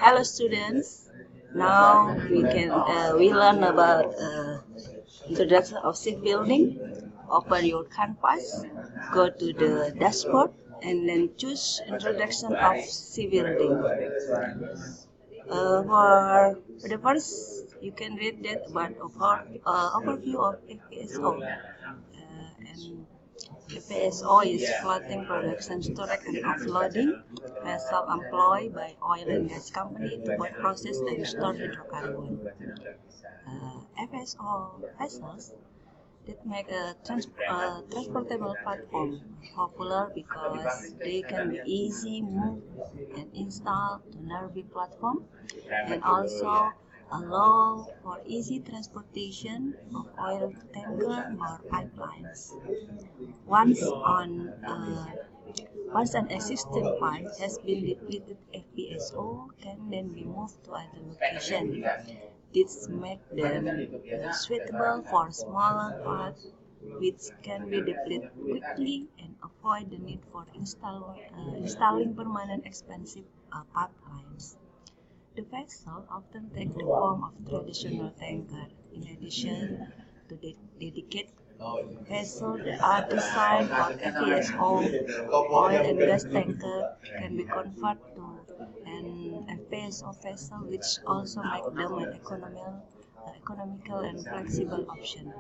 Hello students. Now we learn about introduction of shipbuilding. Open your canvas, go to the dashboard, and then choose introduction of shipbuilding. For the first, you can read that about overview of FPSO. And FPSO is floating production, storage, and offloading vessel employed by oil and gas company to both process and store hydrocarbon. FPSO vessels that make a transportable platform popular because they can be easy move and install to nearby platform, and also allow for easy transportation of oil tanker or pipelines. Once on Once an existing pipe has been depleted, FPSO can then be moved to other location. This makes them suitable for smaller parts which can be depleted quickly and avoid the need for installing permanent expensive pipelines. The vessel often take the form of traditional tanker. In addition to the dedicated vessels that are designed for FPSO, oil and gas tanker can be converted to an FPSO vessel, which also makes them an economical and flexible option.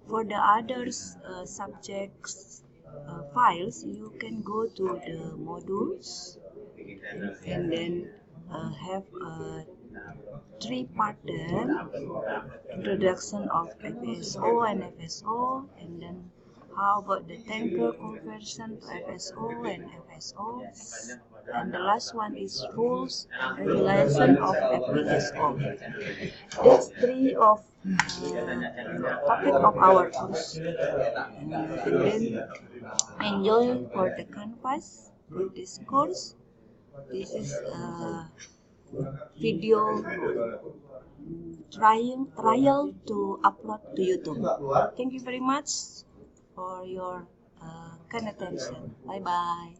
For the others subjects files, you can go to the modules and then have a three-parter introduction of FPSO and FSO, and then how about the tanker conversion to FSO and FSO, and the last one is rules and regulation of FPSO. That's three of topic of our course, and then enjoy for the canvas for this course. This is a video trial to upload to YouTube. Thank you very much for your kind attention. Bye bye.